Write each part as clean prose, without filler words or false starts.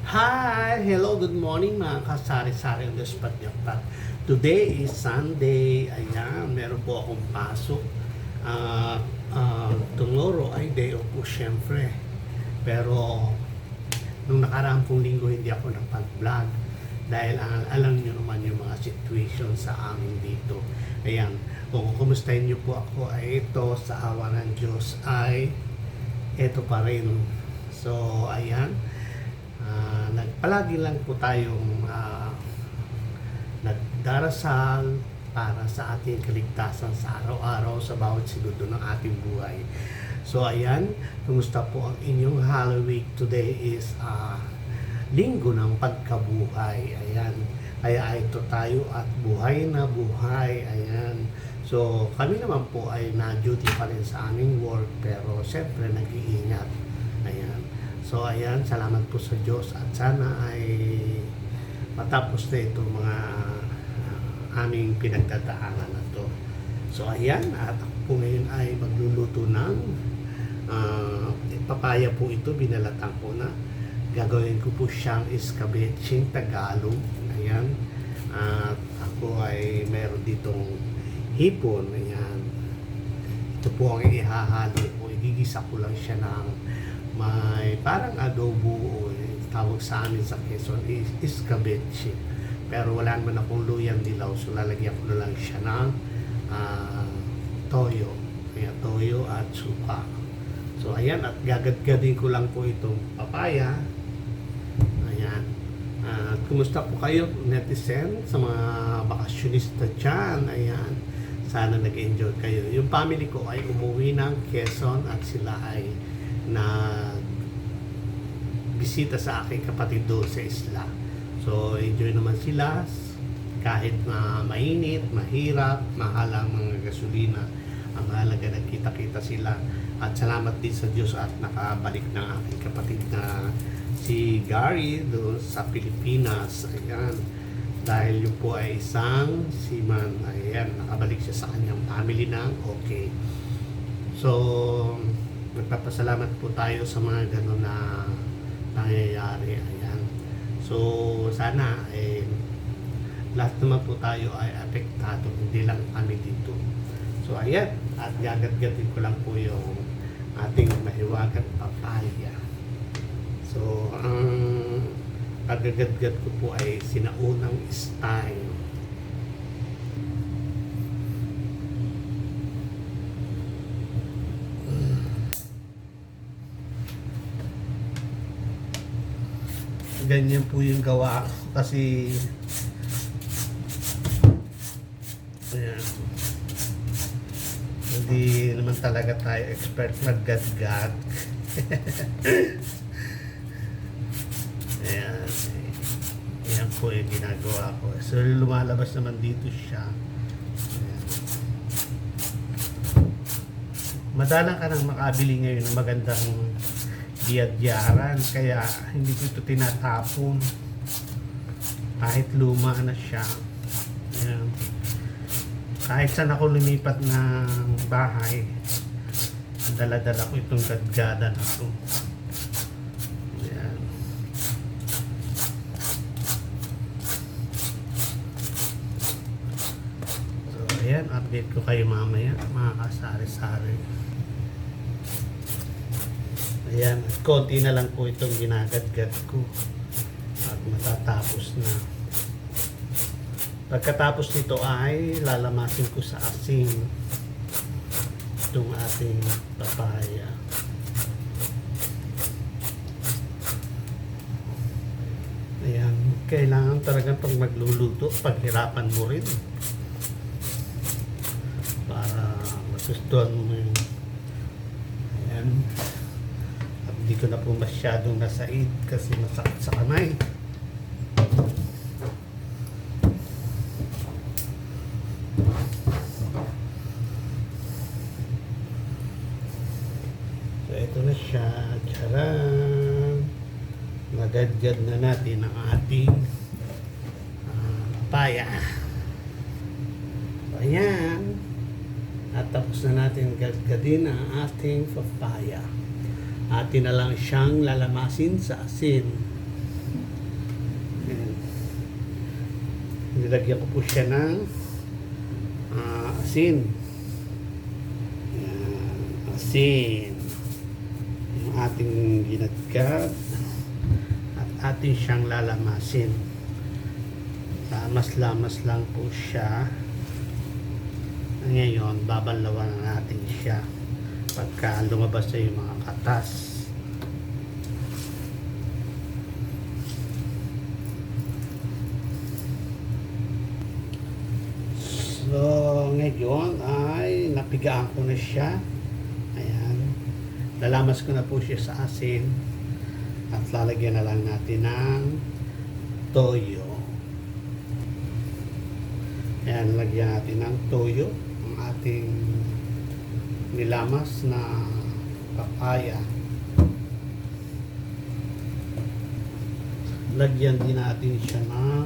Hi! Hello, good morning mga kasari-sari on the spot niyo. Today is Sunday. Ayan, meron po akong pasok. Tomorrow ay day off po syempre. Pero nung nakaraang pong linggo hindi ako nagpag-vlog dahil alam niyo naman yung mga situation sa amin dito. Ayan, kung kumustahin niyo po ako ay ito sa awa ng Diyos ay ito pa rin. So, ayan. Palagi lang po tayong nagdarasal para sa ating kaligtasan sa araw-araw sa bawat segundo ng ating buhay. So ayan, kumusta po ang inyong Holy Week? Today is linggo ng pagkabuhay. Ayan, kaya ito tayo at buhay na buhay. Ayan. So kami naman po ay na-duty pa rin sa aming work pero syempre nag-iingat. Ayan. So ayan, salamat po sa Diyos at sana ay matapos na itong mga aming pinagdadaanan na to. So ayan, at ako po ngayon ay magluluto ng papaya po ito, binalatan ko na. Gagawin ko po siyang escabeching Tagalog. Ayan. At ako ay meron ditong hipon. Ayan. Ito po ang ihahalo ko. Igigisa ko lang siya ng may parang adobo o tawag sa amin sa Quezon is escabeche. Pero wala naman akong luyang dilaw, so lalagyan ko na lang siya ng toyo. Kaya toyo at suka. So ayan, at gagadgadin ko lang po itong papaya. Ayan. At kumusta po kayo netizen sa mga bakasyonista dyan? Ayan. Sana nag-enjoy kayo. Yung family ko ay umuwi ng Quezon at sila ay na bisita sa aking kapatid doon sa isla. So, enjoy naman sila kahit na mainit, mahirap, mahal ang mga gasolina. Ang halaga nagkita-kita sila. At salamat din sa Diyos at nakabalik ng aking kapatid na si Gary doon sa Pilipinas. Ayan. Dahil yun po ay isang seaman. Ayan, nakabalik siya sa kanyang family ng okay. So, nagpapasalamat po tayo sa mga gano'n na nangyayari. Ayan. So, sana lahat naman po tayo ay apektado, hindi lang kami dito. So, ayan. At gagadgadin ko lang po yung ating mahiwagang papaya. So, ang pagagadgad ko po ay sinaunang style. Ganyan po yung gawa kasi ayan, hindi naman talaga tayo expert maggadgad. Ayan, ayan po yung ginagawa ko. So lumalabas naman dito siya. Ayan. Madalang ka nang makabili ngayon ng magandang diyadyaran, kaya hindi ko ito tinatapon kahit luma na siya. Ayan. Kahit saan ako lumipat ng bahay, dala-dala ko itong gadgada na ito. Ayan. So ayan, update ko kayo mamaya mga kasari-sari. Ayan, konti na lang po itong ginagadgad ko at matatapos na. Pagkatapos nito ay lalamasin ko sa asin itong ating papaya. Ayan, kailangan talaga pag magluluto, paghirapan mo rin para masustuhan mo yung ayan. Hindi ko na po masyadong nasaid kasi masakit sa kamay. So ito na siya. Tcharan! Nagadgad na natin ang ating papaya. So ayan. At tapos na natin gadgadin ang ating papaya. Atin na lang siyang lalamasin sa asin. Nilagyan ko po siya ng asin. Yan, asin. Yung ating ginadgad at atin siyang lalamasin. Lamas-lamas lang po siya. Ngayon, babanlawan natin siya pagka lumabas na yung mga katas. So, ngayon ay napigaan ko na siya. Ayan. Lalamas ko na po siya sa asin. At lalagyan na lang natin ng toyo. Ayan, lagyan natin ng toyo. Ang ating nilamas na papaya. Lagyan din natin siya ng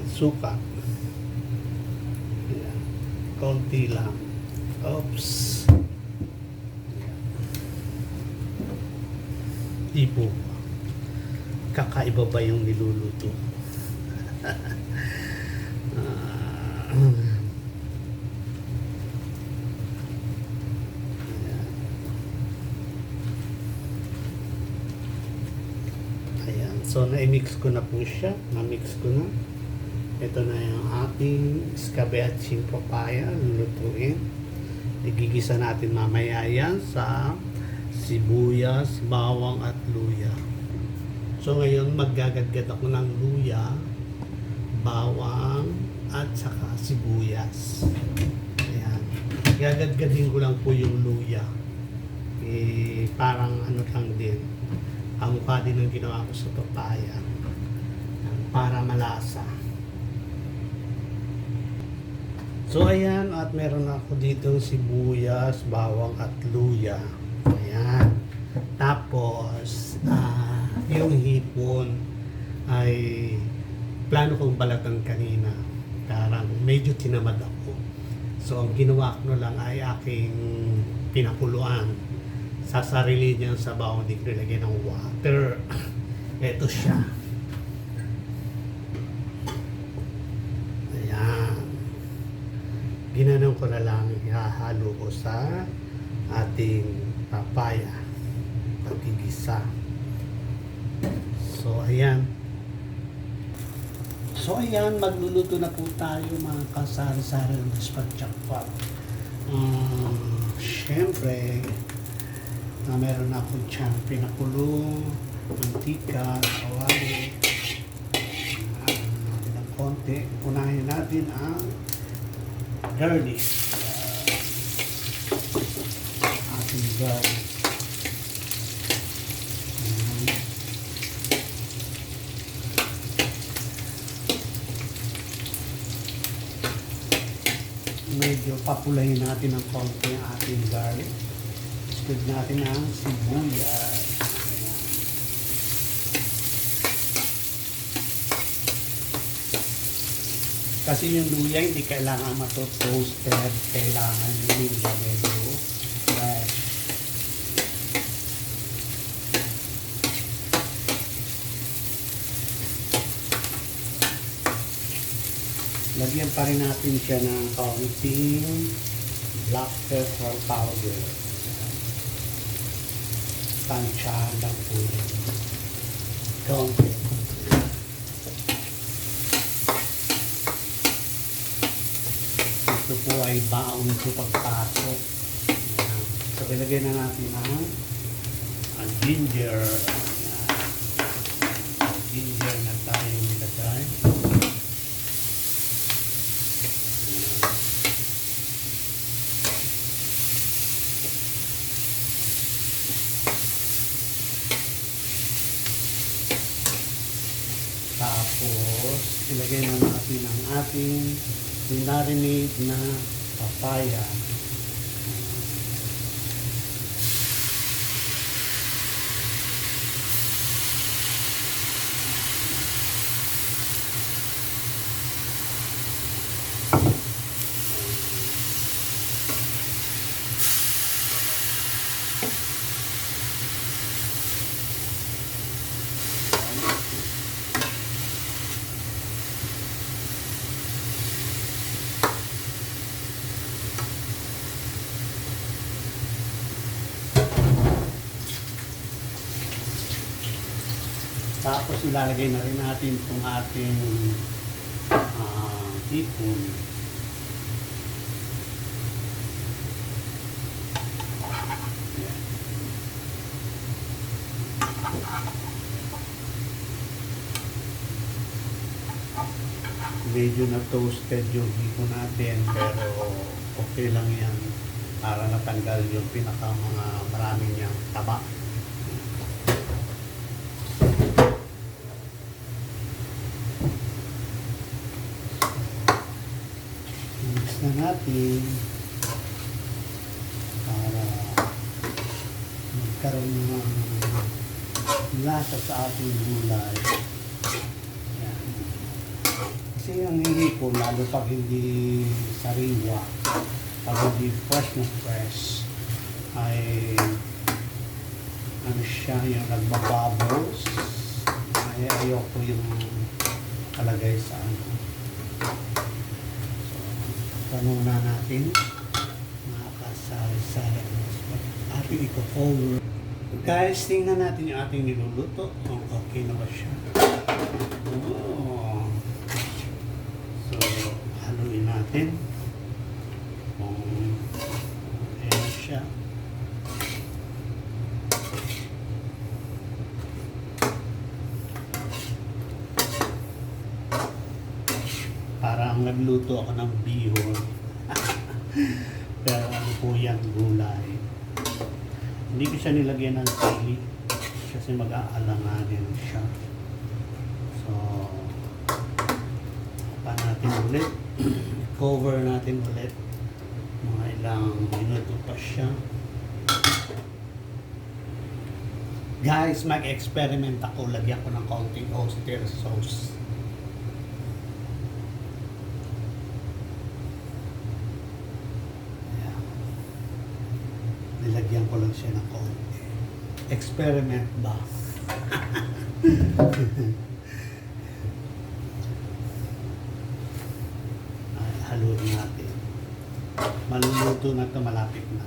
suka. Ayan, konti lang. Oops. Ipo. Kakaiba ba yung niluluto? Ayan. So, na-mix ko na po siya. Na-mix ko na. Ito na yung ating escabeche papaya. Lulutuin. Igigisa natin mamaya yan sa sibuyas, bawang at luya. So, ngayon maggagadgad ako ng luya, bawang at saka sibuyas. Ayan. Gagadgadin ko lang po yung luya. Parang ano lang din. Ang mukha din ang ginawa ko sa papaya. Para malasa. So ayan, at meron ako dito sibuyas, bawang at luya. Ayan. Tapos, yung hipon ay plano kong balatan kanina. Parang medyo tinamad ako. So, ang ginawa ko na lang ay aking pinakuluan. Sasarili niya sa bawang, hindi ko nilagyan ng water. Ito siya. Ayan. Ginanong ko na lang, ihahalo ko sa ating papaya. Pagigisa. So, ayan. So, ayan, magluluto na po tayo mga kasari-sari ng spaghetti. Siyempre, meron na akong dyan pinakulong, mantika, kawali. Natin ng konti. Unahin natin ang garlic. Ating garlic. Medyo papulayin natin ng konti ang ating garlic. Spread natin ang sibuyas. Ayan. Kasi yung luya hindi kailangan mato-toasted. Kailangan yung luya medyo fresh. Lagyan pa rin natin siya ng kaunting black pepper powder. Tansyahan lang po yun. Kaunti. Ito po ay baon ko pagpasok. So, ilagay na natin ang ginger. Ginger na tayo nilagay. Tapos, ilagay na natin ang ating marinade na papaya. Tapos ilalagay na rin natin itong ating hipon. Ayan. Medyo na toasted yung hipon natin, pero okay lang yan para natanggal yung pinaka mga marami niyang taba. Mix na natin para magkaroon ng lasa sa ating gulay. Yan. Kasi ang hipon, lalo pag hindi sariwa, pag hindi fresh na fresh, ay ano siya, yung nagbabubbles, ay ayoko yung kalagay sa ano. So, tanong na natin, nakakasari-sari ating i-cover. Guys, tingnan natin yung ating niluluto, kung okay na ba siya. Oh. So, haluin natin. Ayan siya. Parang nagluto ako ng bihon. Pero ano po yan, gulay. Hindi ko siya nilagyan ng sili kasi mag-aalanganin siya. So, pa natin ulit. Cover natin ulit. Mga ilang minuto pa siya. Guys, mag-experiment ako. Lagyan ko ng konting oyster sauce. Ayan. Nilagyan ko lang siya ng konti. Experiment ba? Haluin natin. Maluluto na ito, malapit na.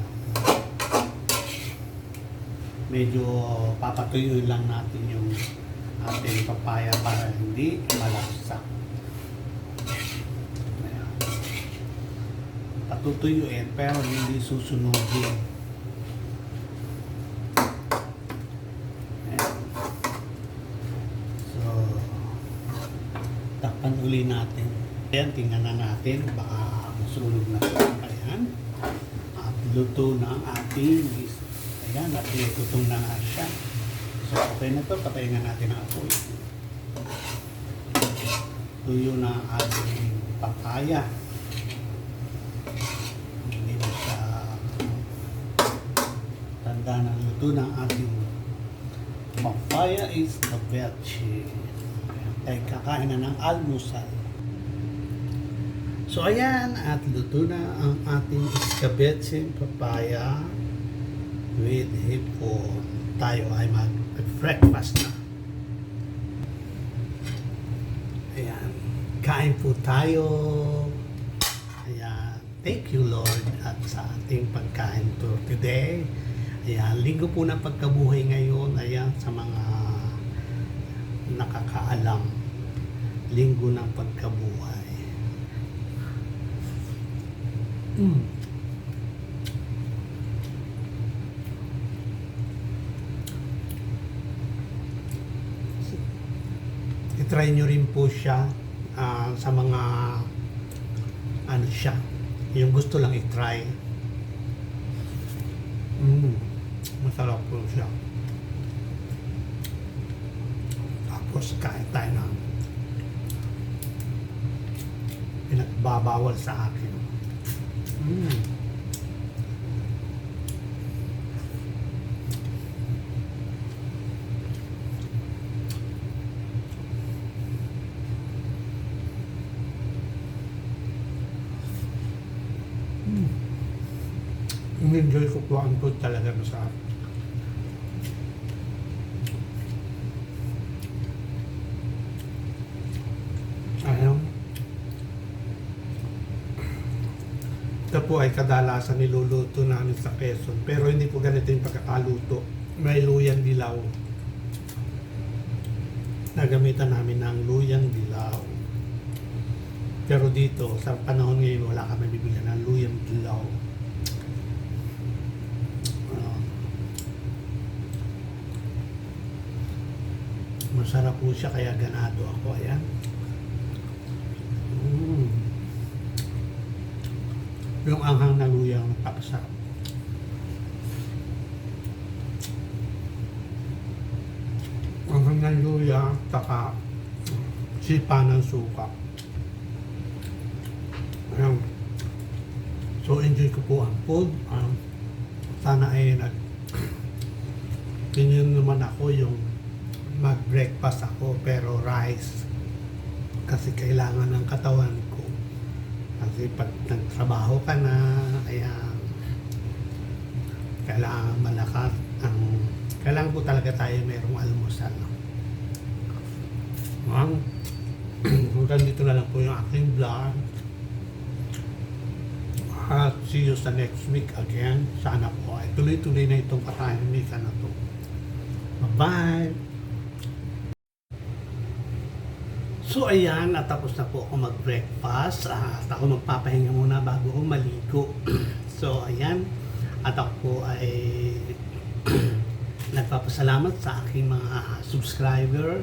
Medyo papatuyuin lang natin yung ating papaya para hindi malaksak. Ayan. Patutuyuin pero hindi susunugin. Ayan. So, takpan uli natin. Ayan, tingnan na natin. Baka masunog na ito. Ayan. At luto na ang ating is. Ayan, at tutong na nga siya. So, okay na ito. Patayin na natin ang apoy. Tuyo na ang ating papaya. Hindi na siya tanda na luto na ang ating papaya is the veggie. Ay kakain na ng almusal. So ayan, at luto na ang ating escabeche papaya with hipon. Tayo ay mag-breakfast na. Ayan, kain po tayo. Ayan, thank you Lord at sa ating pagkain to today. Ayan, linggo po ng pagkabuhay ngayon. Ayan, sa mga nakakaalam, linggo ng pagkabuhay. I-try nyo rin po siya sa mga ano siya, yung gusto lang i-try. Masarap po siya. Tapos kain tayo ng pinagbabawal sa akin. Enjoy ko po ang food, talaga masarap. Ayun. Ito po ay kadalasan niluluto namin sa Quezon, pero hindi po ganito yung pagkakaluto. May luyang dilaw. nagamitan namin ng luyang dilaw. Pero dito, sa panahon ngayon, wala kami bibili ng luyang dilaw. Masarap po siya, kaya ganado ako. Ayan. Yung anghang na luyang napapasarap. Anghang na luya, taka sipa ng suka. Ayan. So, enjoy ko po ang food. Sana ay ganyan naman ako yung mag-breakfast ako pero rice. Kasi kailangan ng katawan ko. Kasi pag nagtrabaho ka na, ayan, kailangan malakas. Kailangan po talaga tayo mayroong almusal. Hanggang dito na lang po yung aking vlog. At see you sa next week again. Sana po ay tuloy-tuloy na itong katahimikan na to. Bye-bye! So ayan, natapos na po ako mag-breakfast. At ako magpapahinga muna bago ako maligo. So ayan, at ako po ay nagpapasalamat sa aking mga subscriber,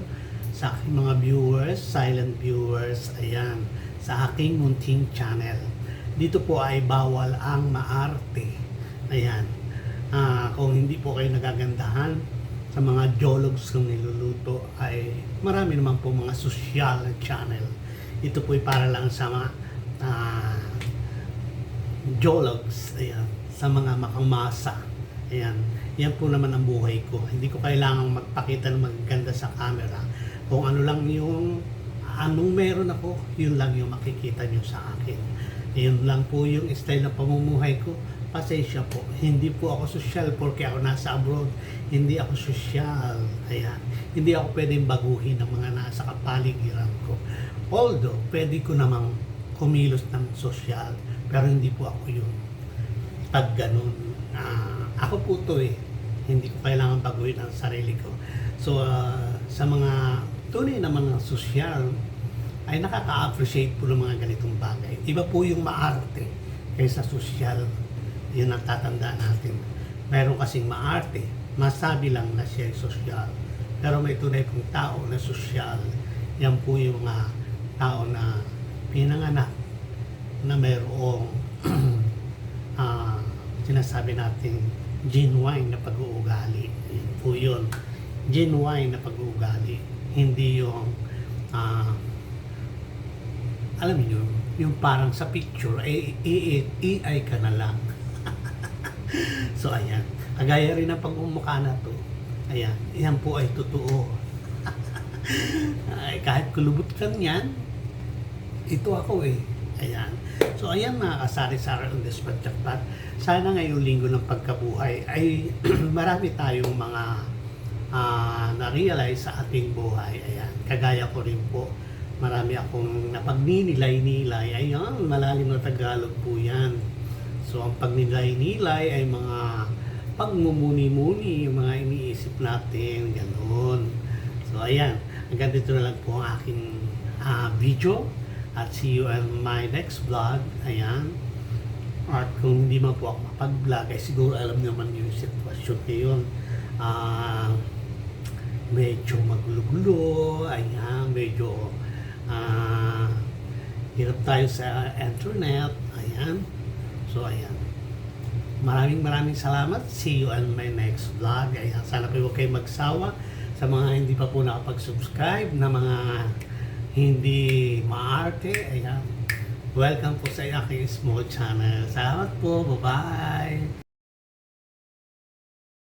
sa aking mga viewers, silent viewers, ayan, sa aking munting channel. Dito po ay bawal ang maarte. Ayan. Kung hindi po kayo nagagandahan sa mga jologs kong niluluto, ay marami naman po mga social channel. Ito po ay para lang sa mga jologs, ayan, sa mga makamasa. Ayan. Yan po naman ang buhay ko. Hindi ko kailangang magpakita ng maganda sa camera. Kung ano lang yung anong meron ako, yun lang yung makikita nyo sa akin. Yun lang po yung style na pamumuhay ko. Pasensya po. Hindi po ako social porque ako nasa abroad. Hindi ako social. Ayan. Hindi ako pwedeng baguhin ng mga nasa kapaligiran ko. Although, pwede ko namang kumilos ng social. Pero hindi po ako yung pag ganun. Ako po to eh. Hindi ko kailangan baguhin ang sarili ko. So, sa mga tunay na mga social, ay nakaka-appreciate po ng mga ganitong bagay. Iba po yung maarte kaysa social. Yun ang tatandaan natin. Meron kasing maarte, masabi lang na siya ay social. Pero may tunay pong tao na social. Yan po yung mga tao na pinanganak na mayroong sinasabi natin genuine na pag-uugali. Yan po yun. Genuine na pag-uugali. Hindi yung alam niyo, yung parang sa picture, AI ka na lang. So, ayan. Kagaya rin ng pagmumukha na to. Ayan. Yan po ay totoo. Ay, kahit kulubot ka niyan, ito ako eh. Ayan. So, ayan mga kasari-sari on this pagtakpat. Sana ngayong linggo ng pagkabuhay ay marami tayong mga na-realize sa ating buhay. Ayan. Kagaya ko rin po. Marami akong napagninilay-nilay. Ayan, malalim na Tagalog po yan. So, ang pagninilay-nilay ay mga pagmumuni-muni, yung mga iniisip natin, gano'n. So, ayan. Hanggang dito na lang po ang aking video. At see you on my next vlog. Ayan. At kung hindi man po ako mapag-vlog, ay siguro alam naman yung sitwasyon ngayon. Medyo magulo-gulo. Ayan, medyo hirap tayo sa internet. Ayan. So, ayan. Maraming salamat. See you on my next vlog. Ayan. Sana po huwag kayo magsawa sa mga hindi pa po nakapag-subscribe na mga hindi maarte. Ayan. Welcome po sa aking small channel. Salamat po. Bye-bye.